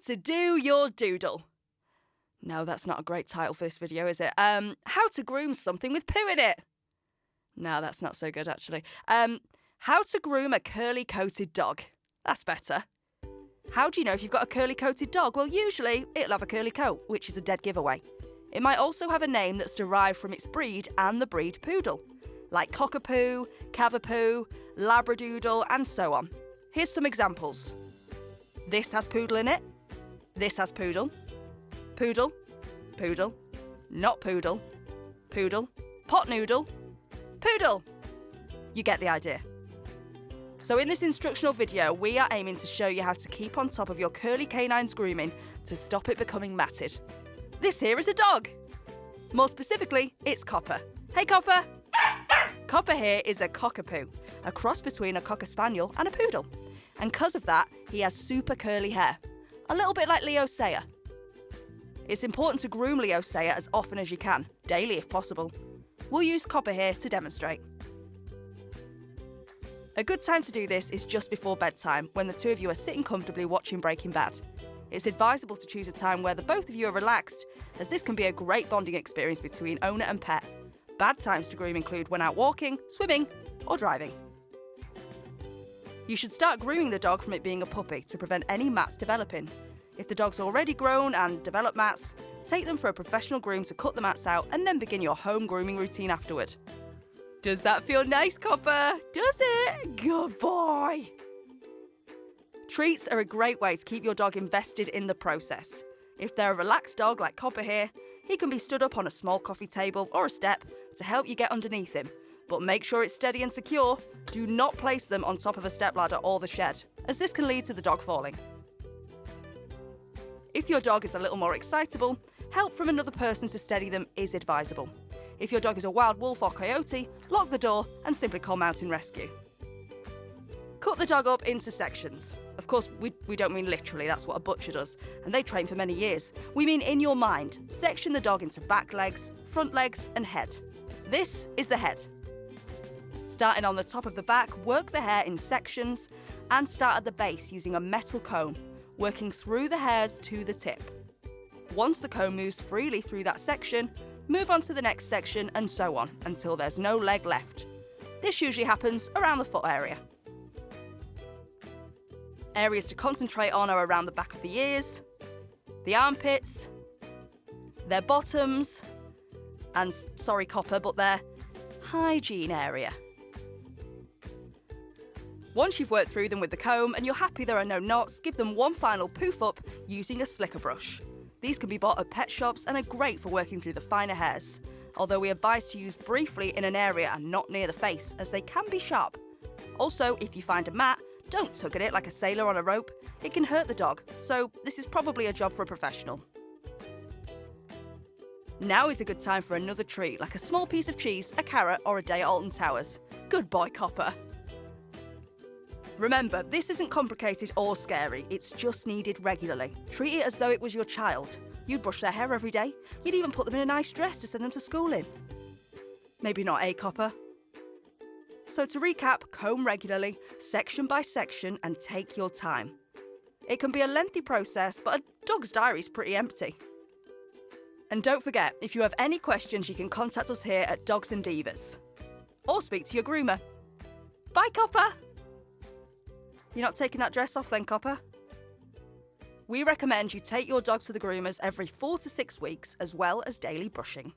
To do your doodle. No, that's not a great title for this video, is it? How to groom something with poo in it. No, that's not so good, actually. How to groom a curly-coated dog. That's better. How do you know if you've got a curly-coated dog? Well, usually it'll have a curly coat, which is a dead giveaway. It might also have a name that's derived from its breed and the breed poodle, like cockapoo, cavapoo, labradoodle, and so on. Here's some examples. This has poodle in it. This has poodle. Poodle. Poodle. Not poodle. Poodle. Pot noodle. Poodle. You get the idea. So in this instructional video, we are aiming to show you how to keep on top of your curly canine's grooming to stop it becoming matted. This here is a dog. More specifically, it's Copper. Hey, Copper. Copper here is a cockapoo, a cross between a cocker spaniel and a poodle. And because of that, he has super curly hair, a little bit like Leo Sayer. It's important to groom Leo Sayer as often as you can, daily if possible. We'll use Copper here to demonstrate. A good time to do this is just before bedtime, when the two of you are sitting comfortably watching Breaking Bad. It's advisable to choose a time where the both of you are relaxed, as this can be a great bonding experience between owner and pet. Bad times to groom include when out walking, swimming, or driving. You should start grooming the dog from it being a puppy to prevent any mats developing. If the dog's already grown and developed mats, take them for a professional groom to cut the mats out and then begin your home grooming routine afterward. Does that feel nice, Copper? Does it? Good boy! Treats are a great way to keep your dog invested in the process. If they're a relaxed dog like Copper here, he can be stood up on a small coffee table or a step to help you get underneath him. But make sure it's steady and secure. Do not place them on top of a stepladder or the shed, as this can lead to the dog falling. If your dog is a little more excitable, help from another person to steady them is advisable. If your dog is a wild wolf or coyote, lock the door and simply call Mountain Rescue. Cut the dog up into sections. Of course, we don't mean literally, that's what a butcher does, and they train for many years. We mean in your mind. Section the dog into back legs, front legs, and head. This is the head. Starting on the top of the back, work the hair in sections and start at the base using a metal comb, working through the hairs to the tip. Once the comb moves freely through that section, move on to the next section and so on until there's no leg left. This usually happens around the foot area. Areas to concentrate on are around the back of the ears, the armpits, their bottoms, and, sorry Copper, but their hygiene area. Once you've worked through them with the comb and you're happy there are no knots, give them one final poof up using a slicker brush. These can be bought at pet shops and are great for working through the finer hairs, although we advise to use briefly in an area and not near the face, as they can be sharp. Also, if you find a mat, don't tug at it like a sailor on a rope. It can hurt the dog, so this is probably a job for a professional. Now is a good time for another treat, like a small piece of cheese, a carrot, or a day at Alton Towers. Good boy, Copper. Remember, this isn't complicated or scary, it's just needed regularly. Treat it as though it was your child. You'd brush their hair every day. You'd even put them in a nice dress to send them to school in. Maybe not, eh, Copper? So to recap, comb regularly, section by section, and take your time. It can be a lengthy process, but a dog's diary's pretty empty. And don't forget, if you have any questions, you can contact us here at Dogs and Divas. Or speak to your groomer. Bye, Copper! You're not taking that dress off then, Copper? We recommend you take your dog to the groomers every 4 to 6 weeks, as well as daily brushing.